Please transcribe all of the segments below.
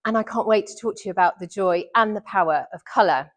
and I can't wait to talk to you about the joy and the power of colour.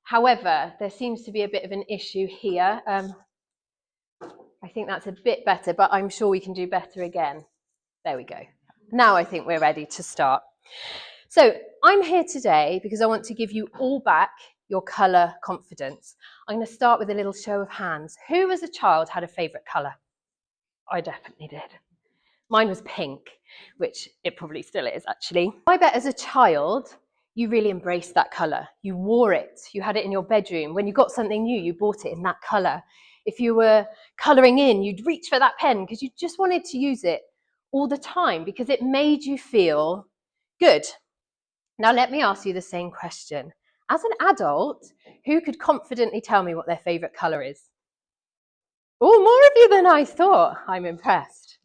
However, there seems to be a bit of an issue here. I think that's a bit better, but I'm sure we can do better again. There we go. Now I think we're ready to start. So I'm here today because I want to give you all back your colour confidence. I'm going to start with a little show of hands. Who as a child had a favourite colour? I definitely did. Mine was pink, which it probably still is actually. I bet as a child, you really embraced that colour. You wore it, you had it in your bedroom. When you got something new, you bought it in that colour. If you were colouring in, you'd reach for that pen because you just wanted to use it all the time because it made you feel good. Now let me ask you the same question. As an adult, who could confidently tell me what their favourite colour is? Oh, more of you than I thought. I'm impressed.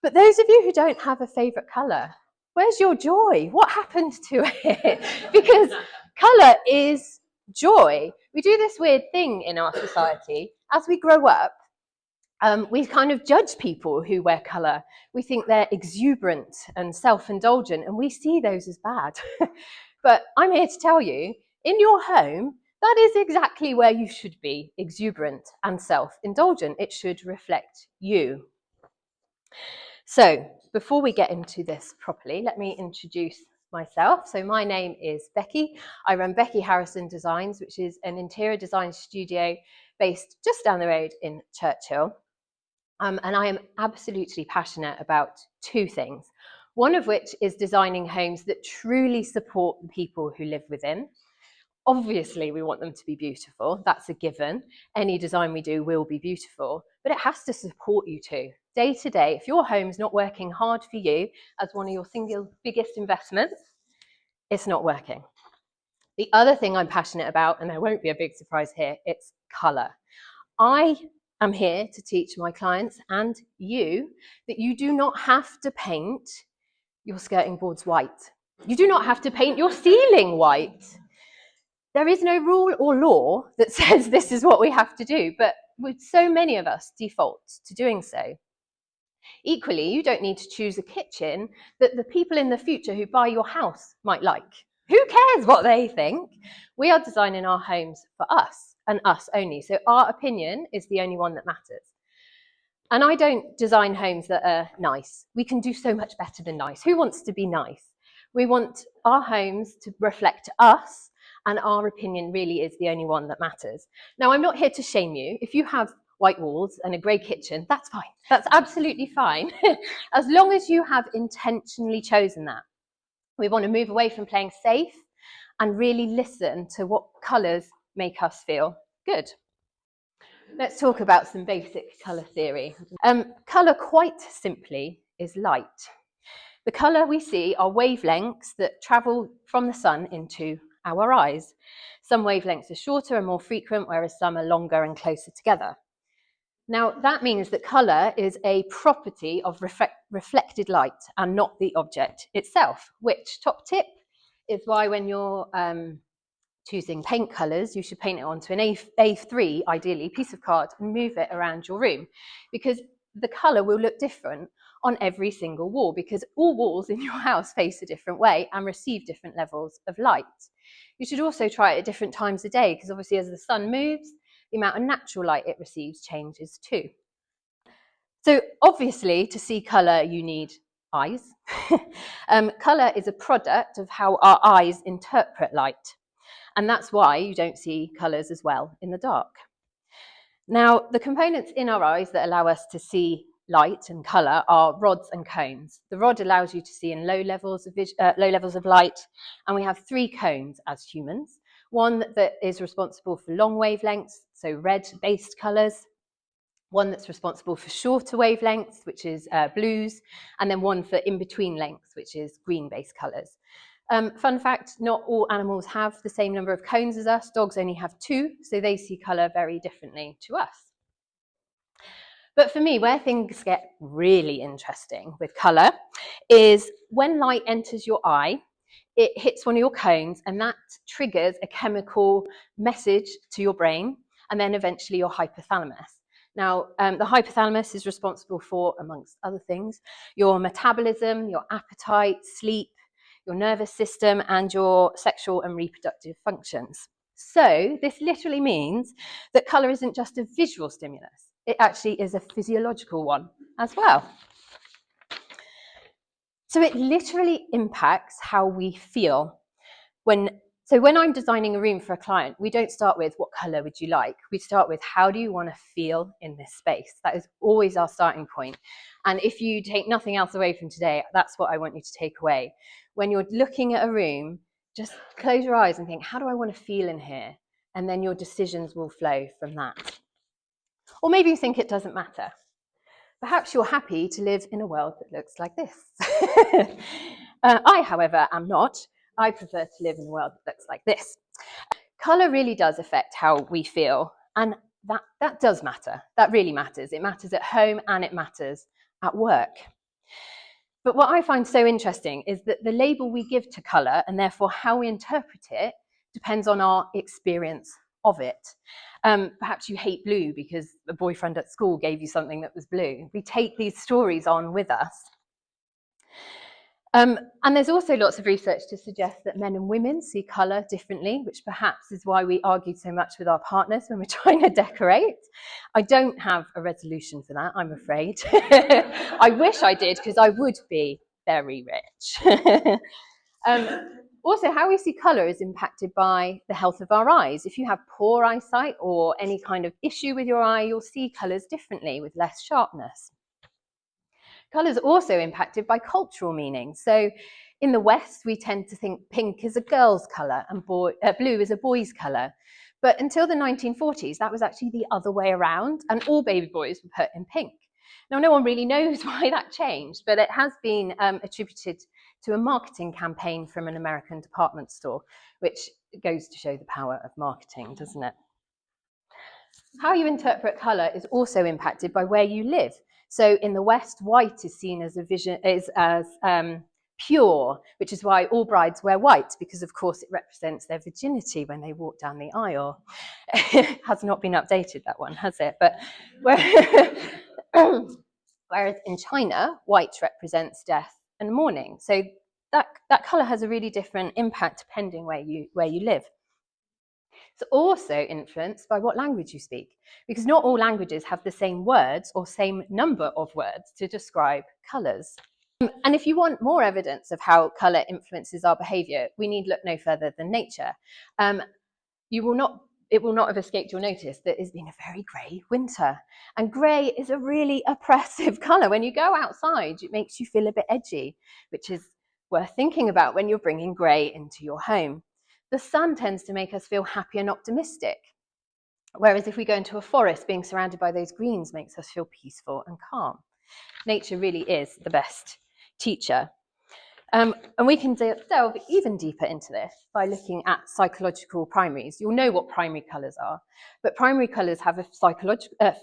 But those of you who don't have a favourite colour, where's your joy? What happened to it? Because colour is joy. We do this weird thing in our society. As we grow up, we kind of judge people who wear colour. We think they're exuberant and self-indulgent, and we see those as bad. But I'm here to tell you, in your home, that is exactly where you should be, exuberant and self-indulgent. It should reflect you. So before we get into this properly, let me introduce myself. So my name is Becky. I run Becky Harrison Designs, which is an interior design studio based just down the road in Churchill. And I am absolutely passionate about two things. One of which is designing homes that truly support the people who live within. Obviously, we want them to be beautiful. That's a given. Any design we do will be beautiful, but it has to support you too. Day to day, if your home's not working hard for you as one of your single biggest investments, it's not working. The other thing I'm passionate about, and there won't be a big surprise here, it's colour. I am here to teach my clients and you that you do not have to paint your skirting boards white. You do not have to paint your ceiling white. There is no rule or law that says this is what we have to do, but with so many of us default to doing so. Equally, you don't need to choose a kitchen that the people in the future who buy your house might like. Who cares what they think? We are designing our homes for us and us only. So our opinion is the only one that matters. And I don't design homes that are nice. We can do so much better than nice. Who wants to be nice? We want our homes to reflect us, and our opinion really is the only one that matters. Now, I'm not here to shame you. If you have white walls and a grey kitchen, that's fine. That's absolutely fine, as long as you have intentionally chosen that. We want to move away from playing safe and really listen to what colours make us feel good. Let's talk about some basic colour theory. Colour, quite simply, is light. The colour we see are wavelengths that travel from the sun into our eyes. Some wavelengths are shorter and more frequent, whereas some are longer and closer together. Now, that means that colour is a property of reflected light and not the object itself, which, top tip, is why when you're choosing paint colours, you should paint it onto an A3, ideally, piece of card, and move it around your room, because the colour will look different on every single wall, because all walls in your house face a different way and receive different levels of light. You should also try it at different times of day, because obviously as the sun moves, the amount of natural light it receives changes too. So obviously, to see colour, you need eyes. Colour is a product of how our eyes interpret light. And that's why you don't see colours as well in the dark. Now, the components in our eyes that allow us to see light and colour are rods and cones. The rod allows you to see in low levels of light, and we have three cones as humans. One that is responsible for long wavelengths, so red-based colours. One that's responsible for shorter wavelengths, which is blues, and then one for in-between lengths, which is green-based colours. Fun fact, not all animals have the same number of cones as us. Dogs only have two, so they see colour very differently to us. But for me, where things get really interesting with colour is when light enters your eye, it hits one of your cones, and that triggers a chemical message to your brain, and then eventually your hypothalamus. Now, the hypothalamus is responsible for, amongst other things, your metabolism, your appetite, sleep, your nervous system, and your sexual and reproductive functions. So this literally means that colour isn't just a visual stimulus, it actually is a physiological one as well. So it literally impacts how we feel. So when I'm designing a room for a client, we don't start with what colour would you like? We start with how do you want to feel in this space? That is always our starting point. And if you take nothing else away from today, that's what I want you to take away. When you're looking at a room, just close your eyes and think, how do I want to feel in here? And then your decisions will flow from that. Or maybe you think it doesn't matter. Perhaps you're happy to live in a world that looks like this. I, however, am not. I prefer to live in a world that looks like this. Colour really does affect how we feel, and that does matter. That really matters. It matters at home and it matters at work. But what I find so interesting is that the label we give to colour, and therefore how we interpret it, depends on our experience of it. Perhaps you hate blue because a boyfriend at school gave you something that was blue. We take these stories on with us. And there's also lots of research to suggest that men and women see colour differently, which perhaps is why we argue so much with our partners when we're trying to decorate. I don't have a resolution for that, I'm afraid. I wish I did, because I would be very rich. Also, how we see colour is impacted by the health of our eyes. If you have poor eyesight or any kind of issue with your eye, you'll see colours differently with less sharpness. Colour is also impacted by cultural meaning. So in the West, we tend to think pink is a girl's colour and blue is a boy's colour. But until the 1940s, that was actually the other way around, and all baby boys were put in pink. Now, no one really knows why that changed, but it has been attributed to a marketing campaign from an American department store, which goes to show the power of marketing, doesn't it? How you interpret colour is also impacted by where you live. So in the West, white is seen as pure, which is why all brides wear white, because of course it represents their virginity when they walk down the aisle. It has not been updated, that one, has it? But whereas in China, white represents death and mourning. So that colour has a really different impact depending where you live. It's also influenced by what language you speak, because not all languages have the same words or same number of words to describe colours. And if you want more evidence of how colour influences our behaviour, we need look no further than nature. It will not have escaped your notice that it's been a very grey winter. And grey is a really oppressive colour. When you go outside, it makes you feel a bit edgy, which is worth thinking about when you're bringing grey into your home. The sun tends to make us feel happy and optimistic. Whereas if we go into a forest, being surrounded by those greens makes us feel peaceful and calm. Nature really is the best teacher. And we can delve even deeper into this by looking at psychological primaries. You'll know what primary colours are, but primary colours have a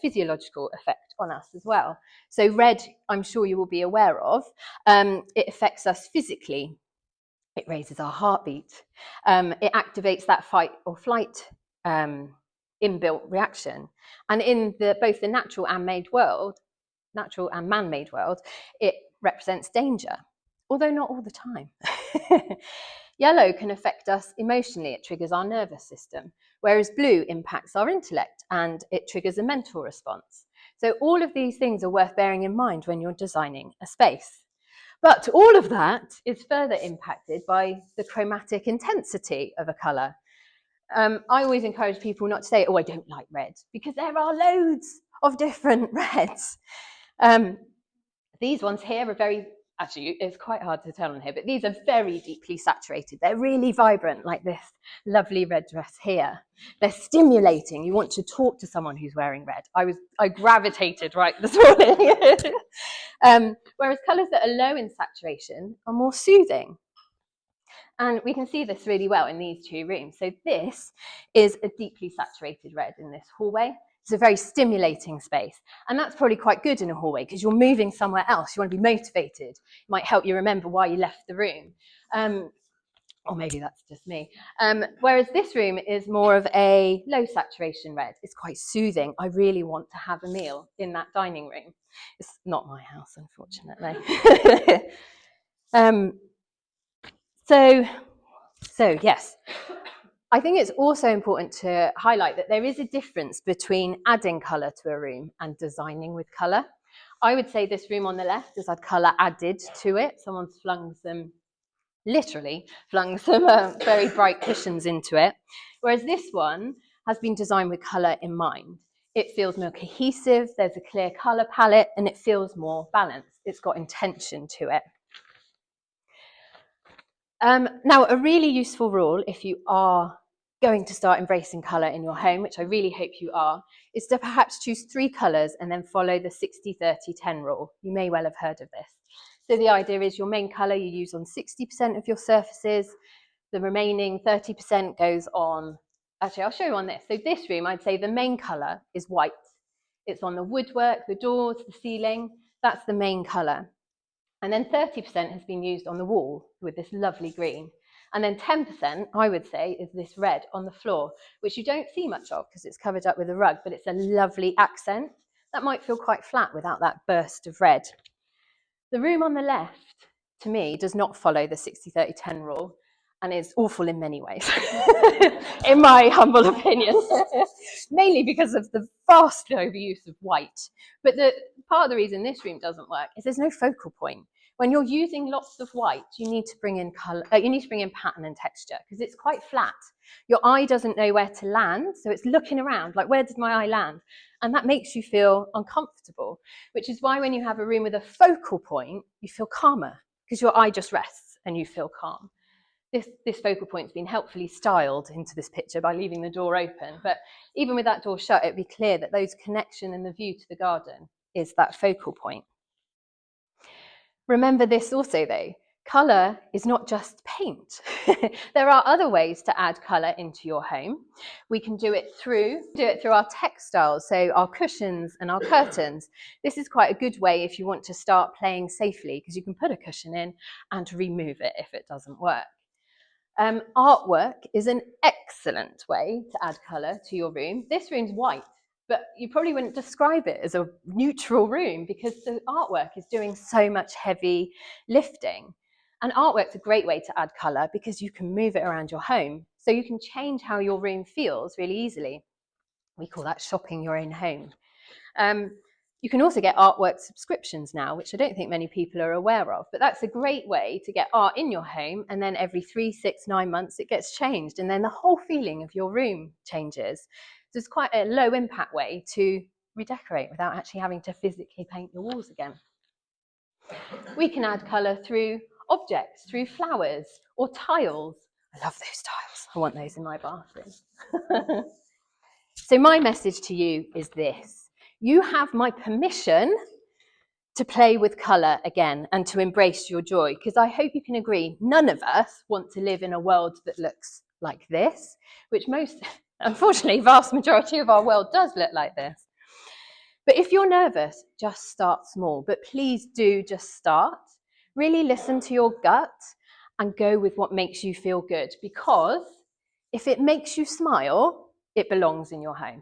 physiological effect on us as well. So red, I'm sure you will be aware of, it affects us physically. It raises our heartbeat. It activates that fight or flight inbuilt reaction. And in both the natural and man-made world, it represents danger, although not all the time. Yellow can affect us emotionally. It triggers our nervous system, whereas blue impacts our intellect and it triggers a mental response. So all of these things are worth bearing in mind when you're designing a space. But all of that is further impacted by the chromatic intensity of a colour. I always encourage people not to say, oh, I don't like red, because there are loads of different reds. These ones here are actually, it's quite hard to tell on here, but these are very deeply saturated. They're really vibrant, like this lovely red dress here. They're stimulating. You want to talk to someone who's wearing red. I gravitated right this morning. Whereas colours that are low in saturation are more soothing. And we can see this really well in these two rooms. So this is a deeply saturated red in this hallway. It's a very stimulating space. And that's probably quite good in a hallway because you're moving somewhere else. You want to be motivated. It might help you remember why you left the room. or maybe that's just me. Whereas this room is more of a low saturation red. It's quite soothing. I really want to have a meal in that dining room. It's not my house, unfortunately. So yes, I think it's also important to highlight that there is a difference between adding colour to a room and designing with colour. I would say this room on the left has had colour added to it. Someone's literally flung some very bright cushions into it, whereas this one has been designed with colour in mind. It feels more cohesive, there's a clear colour palette, and it feels more balanced. It's got intention to it. Now, a really useful rule, if you are going to start embracing colour in your home, which I really hope you are, is to perhaps choose 3 colours and then follow the 60-30-10 rule. You may well have heard of this. So the idea is your main colour you use on 60% of your surfaces, the remaining 30% goes on, actually I'll show you on this. So this room, I'd say the main colour is white. It's on the woodwork, the doors, the ceiling, that's the main colour. And then 30% has been used on the wall with this lovely green. And then 10%, I would say, is this red on the floor, which you don't see much of because it's covered up with a rug, but it's a lovely accent. That might feel quite flat without that burst of red. The room on the left, to me, does not follow the 60-30-10 rule and is awful in many ways, in my humble opinion, mainly because of the vast overuse of white. But part of the reason this room doesn't work is there's no focal point. When you're using lots of white, you need to bring in colour, you need to bring in pattern and texture because it's quite flat. Your eye doesn't know where to land, so it's looking around, like, where does my eye land? And that makes you feel uncomfortable, which is why when you have a room with a focal point, you feel calmer because your eye just rests and you feel calm. This focal point's been helpfully styled into this picture by leaving the door open, but even with that door shut, it'd be clear that those connection and the view to the garden is that focal point. Remember this also though, colour is not just paint. There are other ways to add colour into your home. We can do it through our textiles, so our cushions and our curtains. This is quite a good way if you want to start playing safely because you can put a cushion in and remove it if it doesn't work. Artwork is an excellent way to add colour to your room. This room's white, but you probably wouldn't describe it as a neutral room because the artwork is doing so much heavy lifting. And artwork's a great way to add colour because you can move it around your home. So you can change how your room feels really easily. We call that shopping your own home. You can also get artwork subscriptions now, which I don't think many people are aware of, but that's a great way to get art in your home, and then every 3, 6, 9 months it gets changed, and then the whole feeling of your room changes. So it's quite a low impact way to redecorate without actually having to physically paint your walls again. We can add colour through objects, through flowers or tiles. I love those tiles. I want those in my bathroom. So my message to you is this. You have my permission to play with colour again and to embrace your joy, because I hope you can agree none of us want to live in a world that looks like this, which unfortunately, vast majority of our world does look like this. But if you're nervous, just start small, but please do just start. Really listen to your gut and go with what makes you feel good, because if it makes you smile, it belongs in your home.